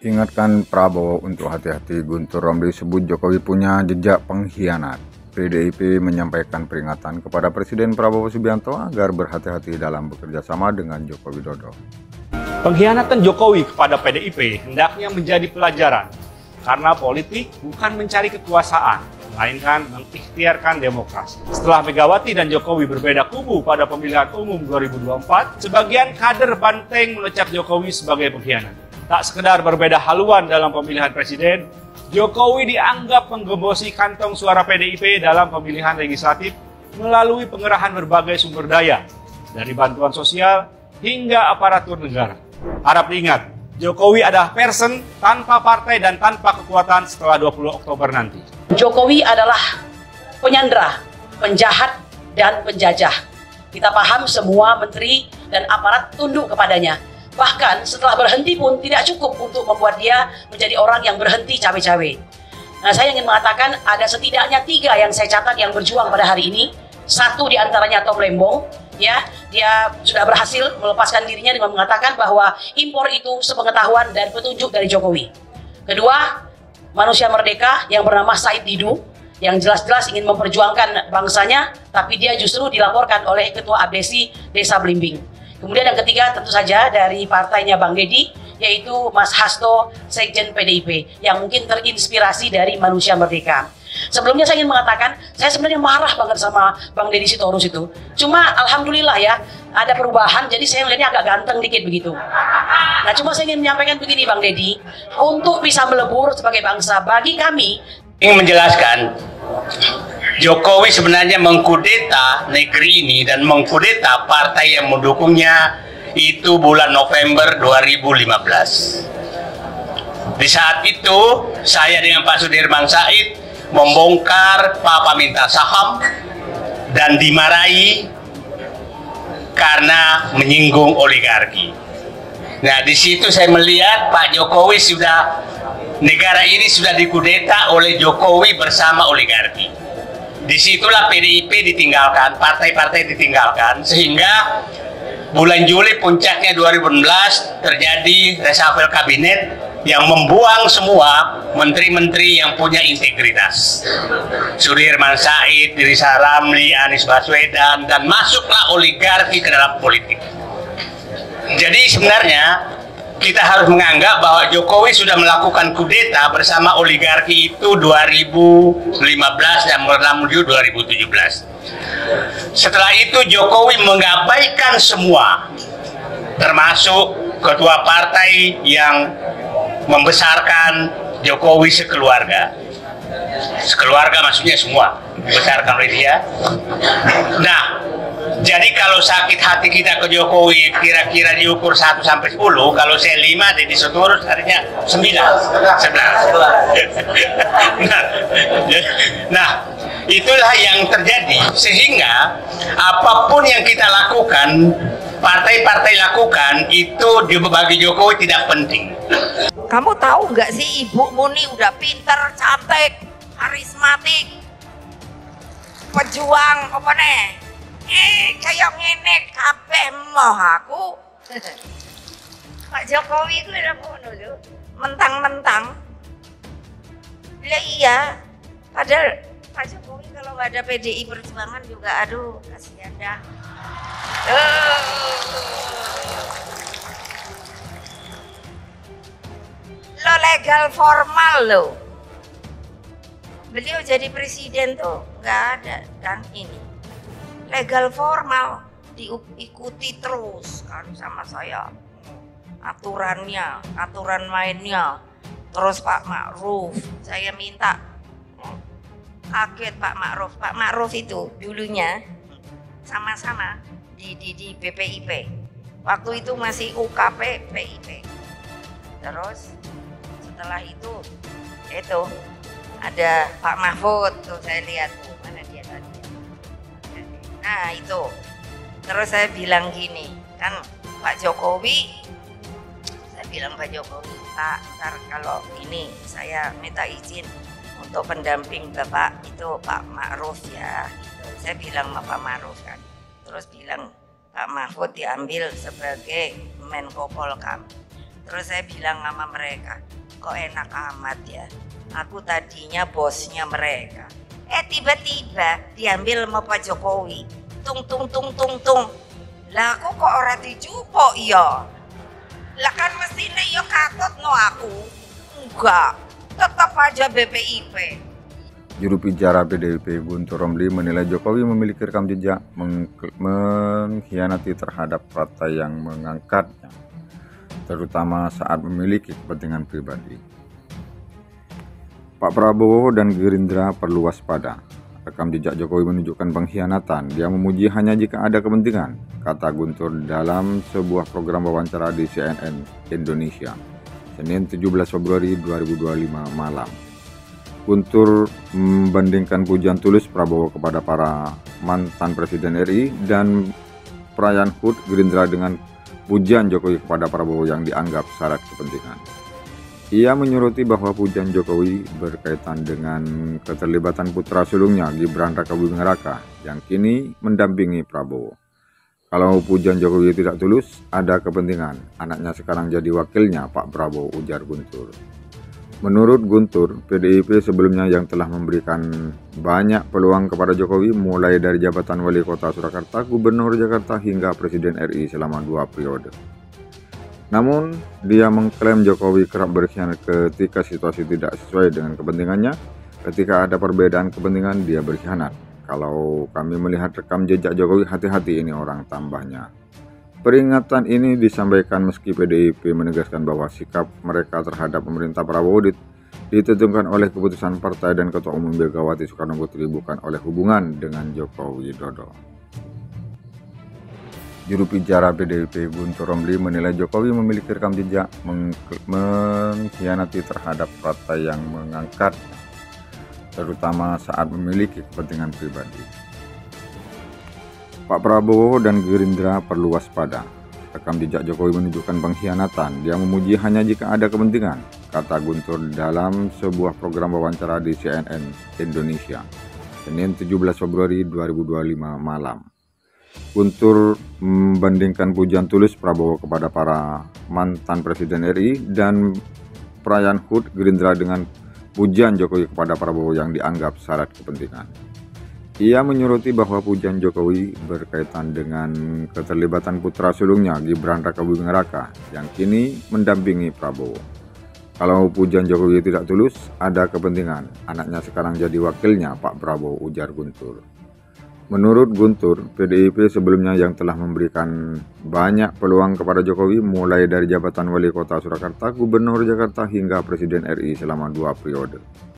Ingatkan Prabowo untuk hati-hati. Guntur Romli sebut Jokowi punya jejak pengkhianat. PDIP menyampaikan peringatan kepada Presiden Prabowo Subianto agar berhati-hati dalam bekerja sama dengan Joko Widodo. Pengkhianatan Jokowi kepada PDIP hendaknya menjadi pelajaran, karena politik bukan mencari kekuasaan, melainkan mengikhtiarkan demokrasi. Setelah Megawati dan Jokowi berbeda kubu pada pemilihan umum 2024, sebagian kader banteng melecap Jokowi sebagai pengkhianat. Tak sekedar berbeda haluan dalam pemilihan presiden, Jokowi dianggap menggembosi kantong suara PDIP dalam pemilihan legislatif melalui pengerahan berbagai sumber daya, dari bantuan sosial hingga aparatur negara. Harap diingat, Jokowi adalah person tanpa partai dan tanpa kekuatan setelah 20 Oktober nanti. Jokowi adalah penyandera, penjahat, dan penjajah. Kita paham semua menteri dan aparat tunduk kepadanya. Bahkan setelah berhenti pun tidak cukup untuk membuat dia menjadi orang yang berhenti cawe-cawe. Nah, saya ingin mengatakan ada setidaknya 3 yang saya catat yang berjuang pada hari ini. Satu diantaranya Tom Lembong, ya, dia sudah berhasil melepaskan dirinya dengan mengatakan bahwa impor itu sepengetahuan dan petunjuk dari Jokowi. Kedua, manusia merdeka yang bernama Said Didu, yang jelas-jelas ingin memperjuangkan bangsanya, tapi dia justru dilaporkan oleh Ketua Abdesi Desa Blimbing. Kemudian yang ketiga tentu saja dari partainya Bang Deddy, yaitu Mas Hasto, Sekjen PDIP, yang mungkin terinspirasi dari manusia merdeka. Sebelumnya saya ingin mengatakan, saya sebenarnya marah banget sama Bang Deddy Sitorus itu. Cuma alhamdulillah ya, ada perubahan, jadi saya melihatnya agak ganteng dikit begitu. Nah, cuma saya ingin menyampaikan begini Bang Deddy, untuk bisa melebur sebagai bangsa, bagi kami ingin menjelaskan, Jokowi sebenarnya mengkudeta negeri ini dan mengkudeta partai yang mendukungnya itu bulan November 2015. Di saat itu, saya dengan Pak Sudirman Said membongkar Papa minta saham dan dimarahi karena menyinggung oligarki. Nah, di situ saya melihat Pak Jokowi negara ini sudah dikudeta oleh Jokowi bersama oligarki. Disitulah PDIP ditinggalkan, partai-partai ditinggalkan, sehingga bulan Juli puncaknya 2016 terjadi reshuffle kabinet yang membuang semua menteri-menteri yang punya integritas. Sudirman Said, Rizal Ramli, Anies Baswedan, dan masuklah oligarki ke dalam politik. Jadi sebenarnya kita harus menganggap bahwa Jokowi sudah melakukan kudeta bersama oligarki itu 2015 dan menuju 2017. Setelah itu Jokowi mengabaikan semua, termasuk ketua partai yang membesarkan Jokowi sekeluarga. Sekeluarga maksudnya semua dibesarkan oleh dia. Nah, jadi kalau sakit hati kita ke Jokowi kira-kira diukur 1 sampai 10, kalau saya 5, jadi Sitorus harusnya 9, 11. Nah, itulah yang terjadi, sehingga apapun yang kita lakukan, partai-partai lakukan, itu bagi Jokowi tidak penting. Kamu tahu nggak sih, Ibu Muni udah pinter, cantik, karismatik, pejuang apa nih? Kayak ngene kabeh moh aku. Pak Jokowi itu udah ngono lho, mentang-mentang. Lah iya, padahal Pak Jokowi kalau nggak ada PDI Perjuangan juga aduh kasihan dah. Lo legal formal lo. Beliau jadi presiden tuh nggak ada dan ini. Legal formal diikuti terus kan sama saya, aturannya, aturan mainnya. Terus Pak Ma'ruf, saya minta, kaget Pak Ma'ruf itu dulunya sama-sama di BPIP, waktu itu masih UKP PIP. Terus setelah itu ada Pak Mahfud tuh, saya lihat tuh, mana dia tadi. Nah itu, terus saya bilang gini, kan Pak Jokowi, saya bilang Pak Jokowi, Pak, ntar kalau ini saya minta izin untuk pendamping Bapak itu Pak Ma'ruf ya, gitu. Saya bilang sama Pak Ma'ruf kan, terus bilang Pak Mahfud diambil sebagai Menko Polkam. Terus saya bilang sama mereka, kok enak amat ya, aku tadinya bosnya mereka. Tiba-tiba diambil sama Pak Jokowi, tung. Lah aku kok ora dijupuk ya? Lah kan mestine ya katut no aku. Enggak, tetap aja BPIP. Juru bicara PDIP Guntur Romli menilai Jokowi memiliki rekam jejak mengkhianati terhadap partai yang mengangkatnya, terutama saat memiliki kepentingan pribadi. Pak Prabowo dan Gerindra perlu waspada. Rekam jejak Jokowi menunjukkan pengkhianatan. Dia memuji hanya jika ada kepentingan, kata Guntur dalam sebuah program wawancara di CNN Indonesia, Senin 17 Februari 2025 malam. Guntur membandingkan pujian tulus Prabowo kepada para mantan Presiden RI dan perayaan HUT Gerindra dengan pujian Jokowi kepada Prabowo yang dianggap syarat kepentingan. Ia menyoroti bahwa pujian Jokowi berkaitan dengan keterlibatan putra sulungnya Gibran Rakabuming Raka yang kini mendampingi Prabowo. Kalau pujian Jokowi tidak tulus, ada kepentingan. Anaknya sekarang jadi wakilnya Pak Prabowo, ujar Guntur. Menurut Guntur, PDIP sebelumnya yang telah memberikan banyak peluang kepada Jokowi, mulai dari jabatan Wali Kota Surakarta, Gubernur Jakarta, hingga Presiden RI selama 2 periode. Namun, dia mengklaim Jokowi kerap berkhianat ketika situasi tidak sesuai dengan kepentingannya. Ketika ada perbedaan kepentingan, dia berkhianat. Kalau kami melihat rekam jejak Jokowi, hati-hati ini orang, tambahnya. Peringatan ini disampaikan meski PDIP menegaskan bahwa sikap mereka terhadap pemerintah Prabowo ditentukan oleh keputusan partai dan Ketua Umum Megawati Soekarno Putri, bukan oleh hubungan dengan Joko Widodo. Juru bicara PDIP Guntur Romli menilai Jokowi memiliki rekam jejak mengkhianati terhadap partai yang mengangkatnya, terutama saat memiliki kepentingan pribadi. Pak Prabowo dan Gerindra perlu waspada. Rekam jejak Jokowi menunjukkan pengkhianatan. Dia memuji hanya jika ada kepentingan, kata Guntur dalam sebuah program wawancara di CNN Indonesia, Senin 17 Februari 2025 malam. Guntur membandingkan pujian tulus Prabowo kepada para mantan Presiden RI dan perayaan HUT Gerindra dengan pujian Jokowi kepada Prabowo yang dianggap syarat kepentingan. Ia menyoroti bahwa pujian Jokowi berkaitan dengan keterlibatan putra sulungnya Gibran Rakabuming Raka yang kini mendampingi Prabowo. Kalau pujian Jokowi tidak tulus, ada kepentingan. Anaknya sekarang jadi wakilnya Pak Prabowo, ujar Guntur. Menurut Guntur, PDIP sebelumnya yang telah memberikan banyak peluang kepada Jokowi, mulai dari jabatan Wali Kota Surakarta, Gubernur Jakarta, hingga Presiden RI selama 2 periode.